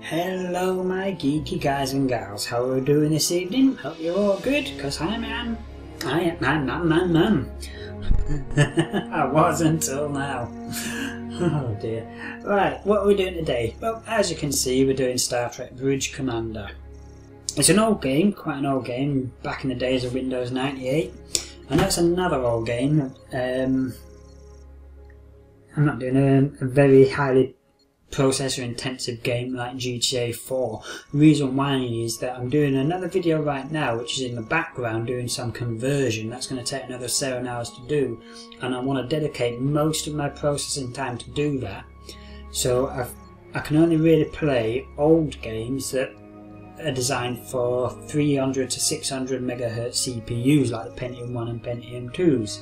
Hello my geeky guys and gals, how are we doing this evening? Hope you're all good, because I was until now. Oh dear. Right, what are we doing today? Well, as you can see, we're doing Star Trek Bridge Commander. It's an old game, quite an old game, back in the days of Windows 98. And that's another old game. I'm not doing a very highly processor intensive game like GTA 4. The reason why is that I'm doing another video right now which is in the background doing some conversion. That's going to take another 7 hours to do, and I want to dedicate most of my processing time to do that. So I can only really play old games that are designed for 300 to 600 megahertz CPUs like the Pentium 1 and Pentium 2s.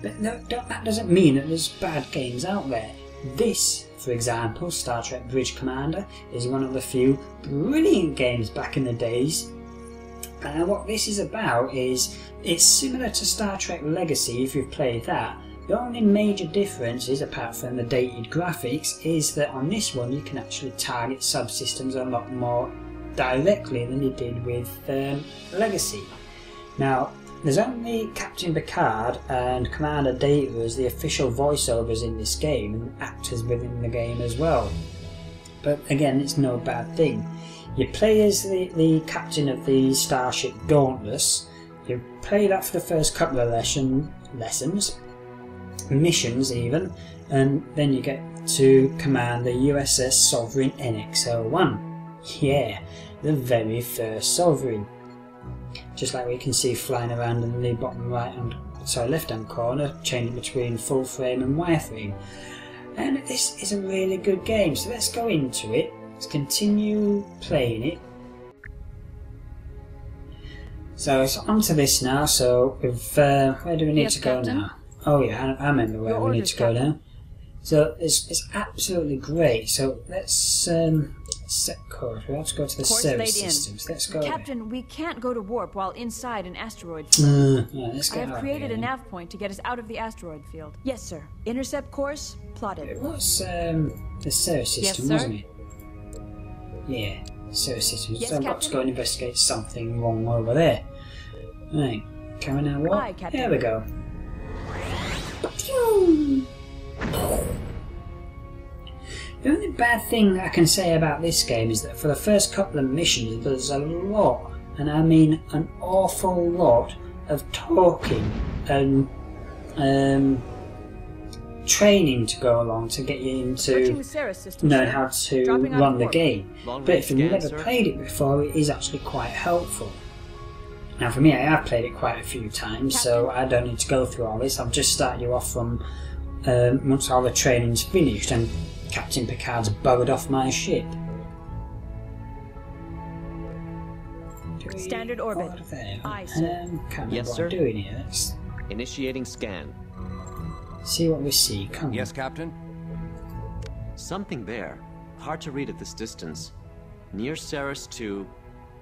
But that doesn't mean that there's bad games out there. This, for example, Star Trek Bridge Commander, is one of the few brilliant games back in the days. And what this is about is, it's similar to Star Trek Legacy if you've played that. The only major difference is, apart from the dated graphics, is that on this one you can actually target subsystems a lot more directly than you did with Legacy. Now, there's only Captain Picard and Commander Data as the official voiceovers in this game, and actors within the game as well. But again, it's no bad thing. You play as the captain of the starship Dauntless. You play that for the first couple of missions even, and then you get to command the USS Sovereign NX-01. Yeah, the very first Sovereign. Just like we can see flying around in the bottom left hand corner, changing between full frame and wireframe. And this is a really good game, so let's go into it. Let's continue playing it. So it's onto this now. So where do we need to go now? Oh yeah, I remember where we need to go now. So it's absolutely great. So let's set course. We have to go to the service systems. Let's go. Captain, we can't go to warp while inside an asteroid field. Yeah, let's get I have created a nav point to get us out of the asteroid field. Yes, sir. Intercept course plotted. It was the service system, wasn't it? Yeah, service system. Yes, so I've got Captain? to go and investigate something wrong over there. Right, can we now what? Aye, Captain. There we go. The only bad thing I can say about this game is that for the first couple of missions there's a lot, and I mean an awful lot, of talking and training to go along to get you into know how to run the game. But if you've never played it before, it is actually quite helpful. Now for me, I have played it quite a few times, so I don't need to go through all this. I've just started you off from once all the training's finished and Captain Picard's burrowed off my ship. Standard orbit. Aye, sir. Can't Yes, remember what sir. I'm doing here. Let's Initiating scan. see what we see. Come on. Yes, Captain? Something there. Hard to read at this distance. Near Ceres 2.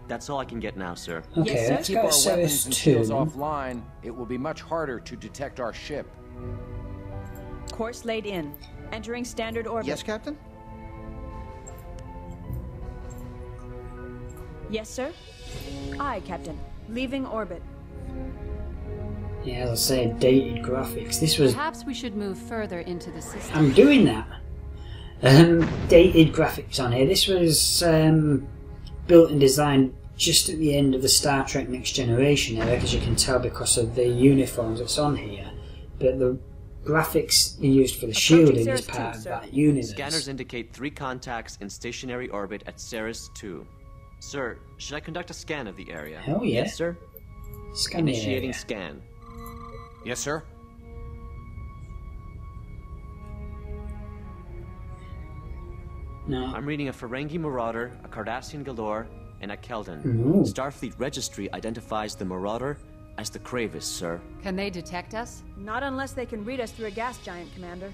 That's all I can get now, sir. Okay, Yes, sir. let's Keep go our to Ceres weapons and 2. shields then. offline. It will be much harder to detect our ship. Course laid in. Entering standard orbit. Yes, Captain? Yes, sir. Aye, Captain. Leaving orbit. Yeah, as I say, dated graphics. This was. Perhaps we should move further into the system. I'm doing that. Dated graphics on here. This was built and designed just at the end of the Star Trek Next Generation era, as you can tell because of the uniforms that's on here. But the graphics used for the shielding is part of that universe. Scanners indicate 3 contacts in stationary orbit at Ceres 2. Sir, should I conduct a scan of the area? Hell yeah. Yes, sir. Scan the Initiating area. scan. Yes, sir? No. I'm reading a Ferengi Marauder, a Cardassian Galore, and a Keldon. Ooh. Starfleet Registry identifies the Marauder as the Kravis, sir. Can they detect us? Not unless they can read us through a gas giant, Commander.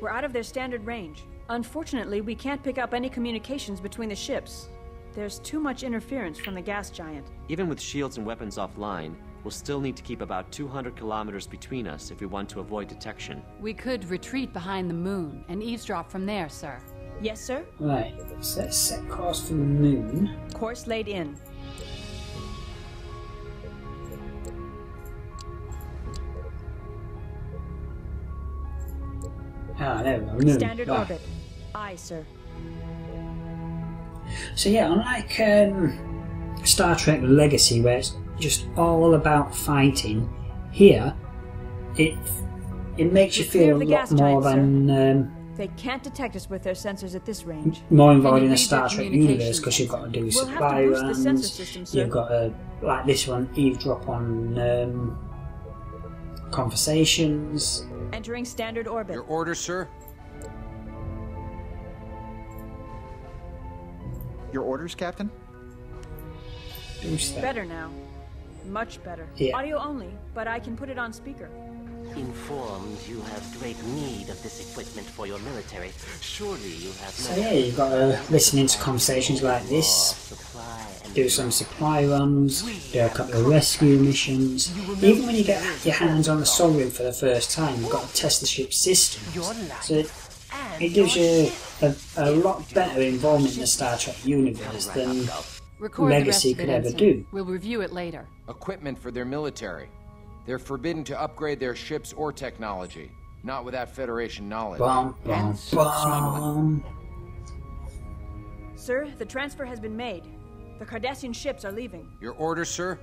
We're out of their standard range. Unfortunately, we can't pick up any communications between the ships. There's too much interference from the gas giant. Even with shields and weapons offline, we'll still need to keep about 200 kilometers between us if we want to avoid detection. We could retreat behind the moon and eavesdrop from there, sir. Yes, sir? Right, so let's set course for the moon. Course laid in. Ah, there we go, moon. Standard Right. orbit. Aye, sir. So yeah, unlike Star Trek Legacy, where it's just all about fighting, here it makes you We're clear feel of a the lot gas more giant, than They can't detect us with their sensors at this range. more involved Can you in the read Star their Trek communication universe, because you've got to do We'll have to supply boost the sensor runs. system, sir. You've got to, like this one, eavesdrop on conversations. Entering standard orbit. Your orders, sir? Your orders, Captain? Do stuff. Better now. Much better. Yeah. Audio only, but I can put it on speaker. Informed you have great need of this equipment for your military. Surely you have So yeah, you've got to listen into conversations like this, supply and do some supply runs, do a couple of rescue missions. Even when you get your hands on the Sovereign for the first time, you've got to test the ship's systems. your life. So it gives you a lot better involvement in the Star Trek universe than Record Legacy the rest of could it, ever Ensign. do. We'll review it later. Equipment for their military. They're forbidden to upgrade their ships or technology. Not without Federation knowledge. Bum, bum, Hence, bum. Sir, the transfer has been made. The Cardassian ships are leaving. Your orders, sir?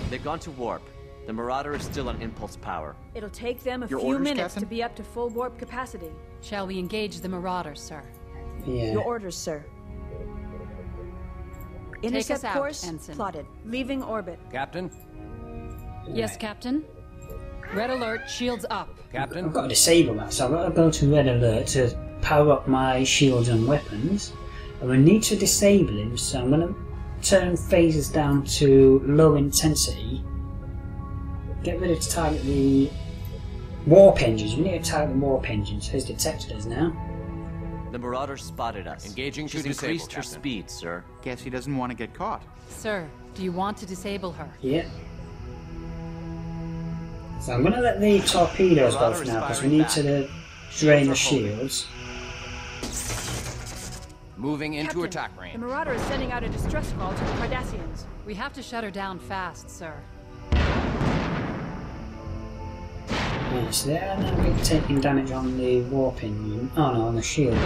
They've gone to warp. The Marauder is still on impulse power. It'll take them a Your few orders, minutes Captain? to be up to full warp capacity. Shall we engage the Marauder, sir? Yeah. Your orders, sir. us Intercept out, course Ensign. plotted. Leaving orbit. Captain? Yes, Captain? Red alert, shields up. Captain? I've got to disable that, so I've got to go to Red Alert to power up my shields and weapons. And we need to disable him, so I'm going to turn phasers down to low intensity. Get ready to target the warp engines. We need to target the warp engines. Who's detected us now? The Marauder spotted us. Engaging to She's disable, increased her Captain. speed, sir. Guess he doesn't want to get caught. Sir, do you want to disable her? Yeah. So I'm going to let the torpedoes go for now, because we need to drain the shields. Moving into Captain, attack the range. Marauder is sending out a distress call to the Cardassians. We have to shut her down fast, sir. Right, so they are now taking damage on the warp engine. Oh no, on the shields.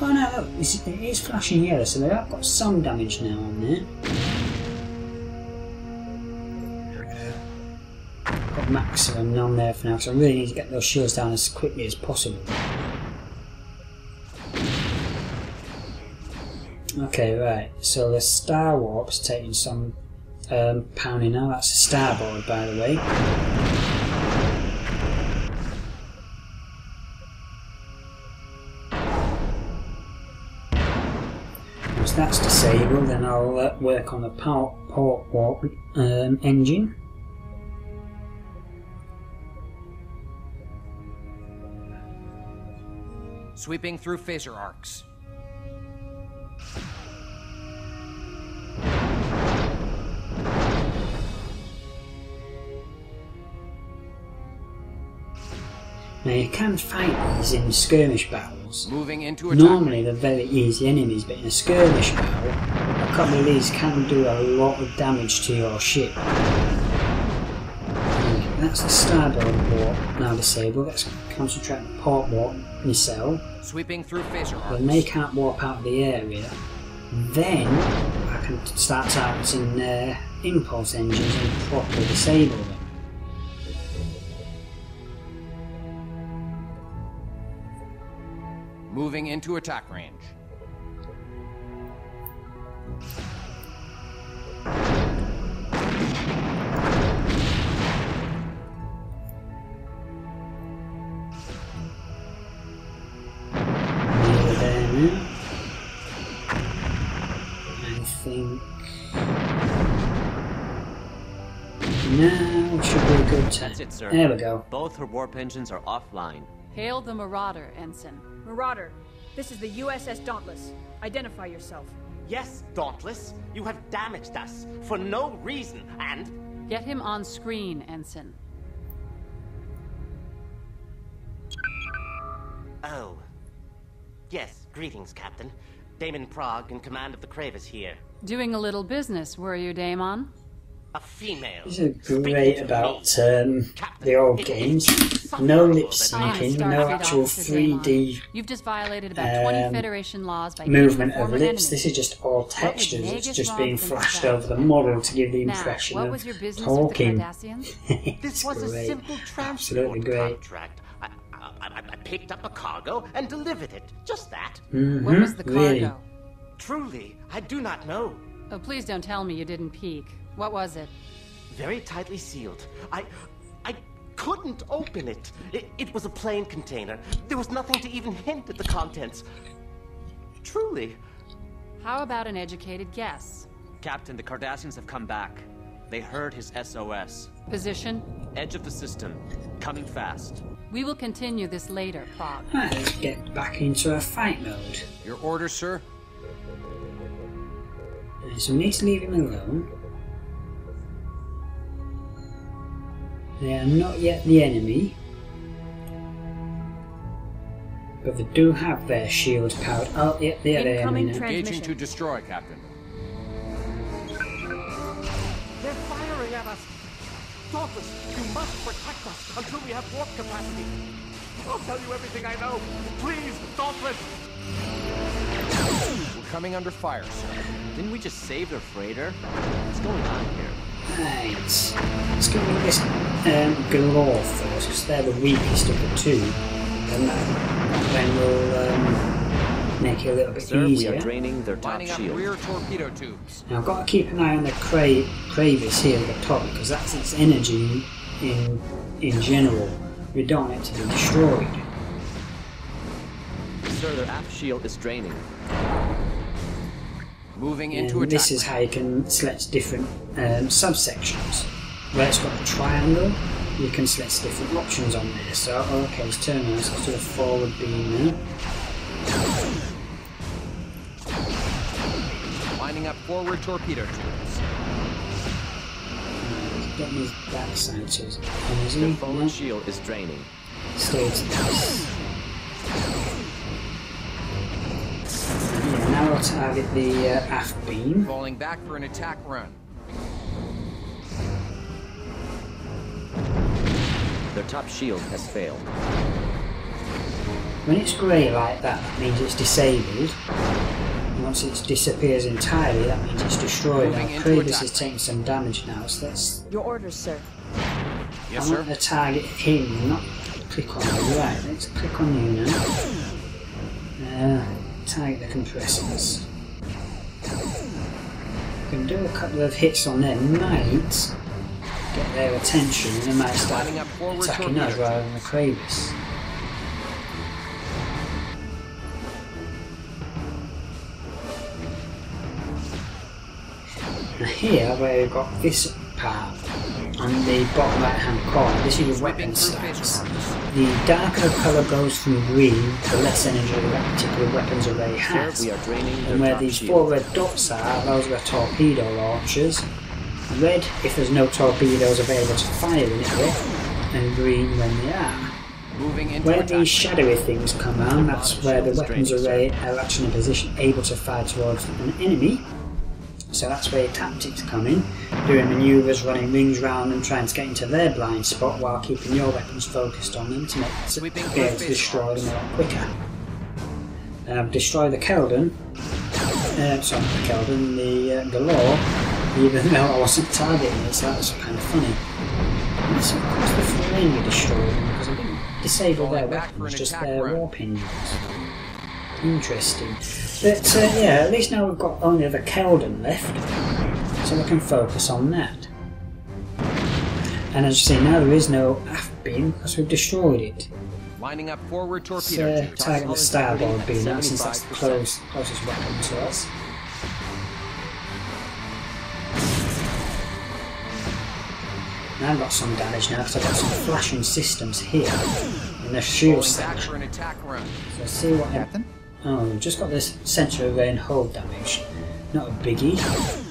Oh no, it is flashing yellow, so they have got some damage now on there. Got maximum on there for now, because I really need to get those shields down as quickly as possible. Okay, right, so the Star Warp's taking some pounding now. That's a starboard, by the way. Once that's disabled, then I'll work on the port warp engine. Sweeping through phaser arcs. Now you can fight these in skirmish battles. Moving into attack Normally they're very easy enemies, but in a skirmish battle, a couple of these can do a lot of damage to your ship. That's the starboard warp now disabled. Let's concentrate on the port warp missile. Sweeping through phaser When they arcs. can't warp out of the area, then I can start targeting their impulse engines and properly disable them. Moving into attack range. Nearly there now. I think now should be a good time. That's it, sir. There we go. Both her warp engines are offline. Hail the Marauder, Ensign. Marauder, this is the USS Dauntless. Identify yourself. Yes, Dauntless, you have damaged us for no reason, and Get him on screen, Ensign. Oh. Yes, greetings, Captain. Damon Prague, in command of the Cravers here. Doing a little business, were you, Damon? A female. These are great about the old games. No lip syncing, no actual 3D You've just violated about 20 Federation laws by movement killing of former lips. enemy. This is just all textures. It's Magus just Ron being think of flashed that? over the model to give the Now, impression what of was your business talking. with the Cardassians? It's This was a great. simple Absolutely transport great. contract. I picked up a cargo and delivered it. Just that. What was the cargo? Really? Truly, I do not know. Oh, please don't tell me you didn't peek. What was it? Very tightly sealed. I couldn't open it. It was a plain container. There was nothing to even hint at the contents. Truly. How about an educated guess? Captain, the Cardassians have come back. They heard his SOS. Position? Edge of the system. Coming fast. We will continue this later, Prague. Right, let's get back into a fight mode. Your orders, sir? So we need to leave him alone. They are not yet the enemy, but they do have their shields powered. Oh, yep, they're the enemy Incoming now. transmission. Engaging to destroy, Captain. They're firing at us. Dauntless, you must protect us until we have warp capacity. I'll tell you everything I know. Please, Dauntless. We're coming under fire, sir. Didn't we just save their freighter? What's going on here? Right, let's go with this galore first, because they're the weakest of the two, and that then will make it a little bit Sir, we easier. are draining their top Lining up shield. rear torpedo tubes. Now I've got to keep an eye on the Cravers here at the top, because that's its energy in general. We don't want it to be destroyed. Sir, their aft shield is draining. Moving into And attack. this is how you can select different subsections. Where it's got a triangle, you can select different options on there. So, okay, let's turn on, let's do a forward beam now. Lining up forward torpedo tubes. Get his backside to his Their easy. forward Yeah. shield is draining. Stays nice. Yeah, now we'll target the aft beam. Falling back for an attack run. Their top shield has failed. When it's grey like that, that means it's disabled. And once it disappears entirely, that means it's destroyed. Moving Now, into Kravis attack. is taking some damage now, so let's... Your orders, sir. Yes, I sir. want to target him, not click on you. Right, let's click on you now. Target the compressors. We can do a couple of hits on them, might get their attention, and they might start Lining up forward attacking us torpedo rather than the Kravis. Now here, where we've got this part on the bottom right hand corner, this is your weapon stats. The darker the colour goes from green, the less energy that particular weapons array Sir, has. we are draining their And where top these shield. 4 red dots are, those are torpedo launchers. Red if there's no torpedoes available to fire in it with, and green when they are. Moving into Where attack. these shadowy things come on, that's where the weapons array are actually in a position able to fire towards an enemy. So that's where your tactics come in, doing manoeuvres, running rings round them, trying to get into their blind spot while keeping your weapons focused on them to Sweeping be able to through destroy face them a lot quicker. I've destroyed the Keldon, sorry, not the Keldon, the Galore, even though I wasn't targeting it, so that was kind of funny. And so of course the Flame we destroyed them because I didn't disable their Falling back for weapons, an just attack their run. warp engines. Interesting. But yeah, at least now we've got only the Keldon left, so we can focus on that. And as you see, now there is no aft beam because we've destroyed it. Lining up forward Let's torpedo tubes. target the starboard beam now, since 75%. that's the closest weapon to us. Now I've got some damage now because I've got some flashing systems here in the shield Falling back for section. an attack run. So let's see what... Captain? Oh, we've just got this sensor array and hull damage. Not a biggie.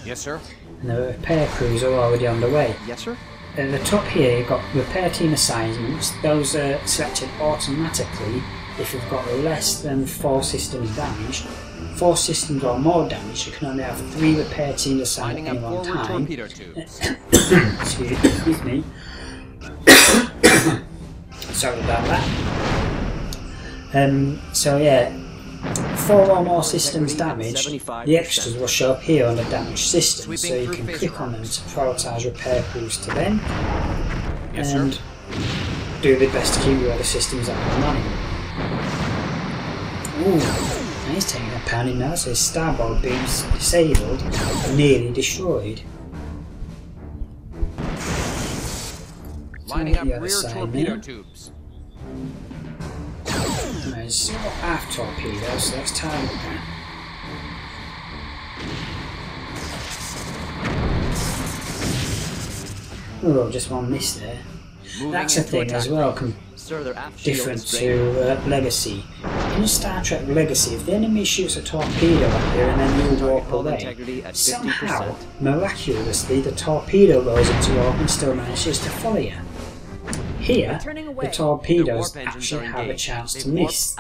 Yes, sir. And the repair crews are already underway. Yes, sir? At the top here you've got repair team assignments. Those are selected automatically if you've got less than 4 systems damaged, 4 systems or more damage, you can only have 3 repair teams assigned at any one time. Excuse me. Sorry about that. So yeah, 4 or more systems damaged, the extras will show up here on the damaged system, so you can click on them to prioritise repair crews to them, and do the best to keep your other systems up and running. Ooh, he's taking a pounding now, so his starboard beam's disabled, nearly destroyed. Lining up rear torpedo tubes. There's aft torpedoes, so let's target that. Oh, just one miss there. That's a thing as well, different to Legacy. In Star Trek Legacy, if the enemy shoots a torpedo at you and then you walk away, somehow, miraculously, the torpedo goes into your orbit and still manages to follow you. Here, the torpedoes actually have a chance to miss.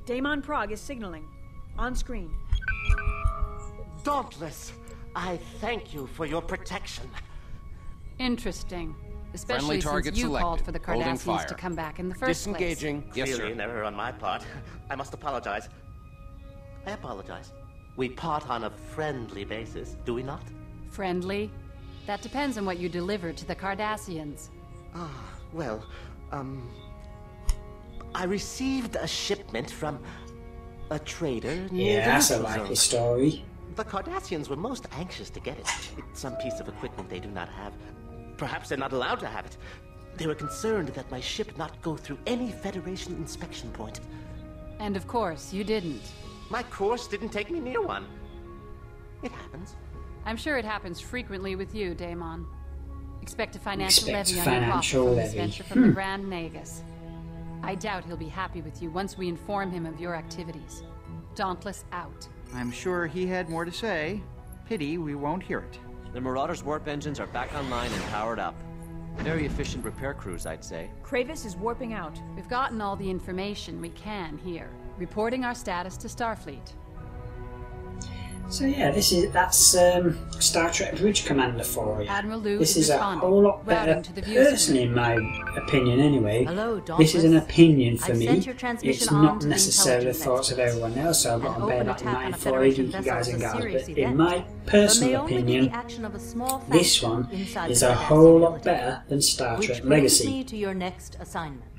Damon Prague is signaling. On screen. Dauntless, I thank you for your protection. Interesting. Especially since you called for the Cardassians to come back in the first place. Disengaging. Yes, sir. Really, an error on my part. I must apologize. I apologize. We part on a friendly basis, do we not? Friendly? That depends on what you deliver to the Cardassians. Well, I received a shipment from a trader near Yeah, that's a likely story. The Cardassians were most anxious to get it. It's some piece of equipment they do not have. Perhaps they're not allowed to have it. They were concerned that my ship not go through any Federation inspection point. And of course, you didn't. My course didn't take me near one. It happens. I'm sure it happens frequently with you, Damon. Expect a financial levy on your profit financial from this levy. venture from the Grand Nagus. I doubt he'll be happy with you once we inform him of your activities. Dauntless out. I'm sure he had more to say. Pity we won't hear it. The Marauder's warp engines are back online and powered up. Very efficient repair crews, I'd say. Kravis is warping out. We've gotten all the information we can here. Reporting our status to Starfleet. So yeah, that's Star Trek Bridge Commander for you. Admiral Lou this is a responding. whole lot better, Routing to the view personally, in my opinion anyway. Hello, This is an opinion for I've me. sent your transmission It's on not to the necessarily the intelligence thoughts of experts. everyone else, so I've got An to bear open that in attack on mind a for you Federation guys vessel and is a gals. serious But in event, my but personal may only be opinion, the action of a small this faction one inside is the a Cardassian whole lot military. better than Star Which Trek brings Legacy. me to your next assignment.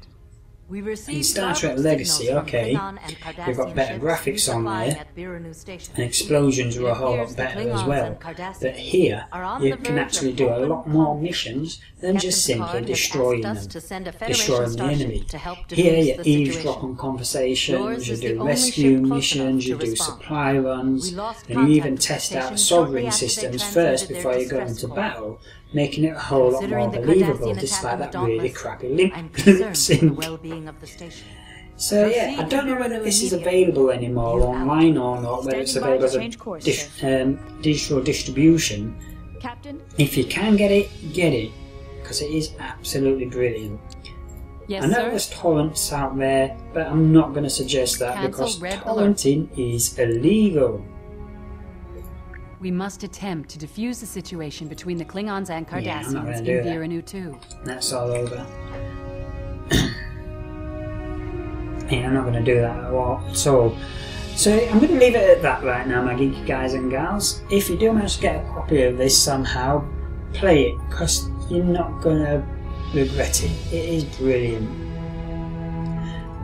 We In received Star Trek Legacy, okay, you've got better graphics on there, and explosions were a whole lot better as well. But here, you can actually do a lot more missions than just simply destroying them, destroying the enemy. Here you eavesdrop on conversations, you do rescue missions, you do supply runs, and you even test out the Sovereign systems first before you go into battle, making it a whole lot more believable despite that really crappy lip sync. Of the station. So yeah, I don't know whether this is available anymore online or not, whether it's available as a digital distribution. Captain? If you can get it, because it is absolutely brilliant. Yes, I know sir. there's torrents out there, but I'm not going to suggest that Cancel because red torrenting is illegal. We must attempt to defuse the situation between the Klingons and Yeah, I'm not Cardassians gonna in do that. Viranu 2. That's all over. Yeah, I'm not going to do that at all. So I'm going to leave it at that right now, my geeky guys and gals. If you do manage to get a copy of this somehow, play it, because you're not going to regret it. It is brilliant.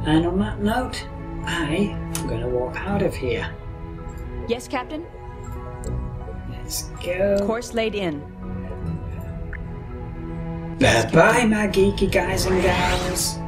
And on that note, I am going to walk out of here. Yes, Captain? Let's go. Course laid in. Bye-bye, my geeky guys and gals.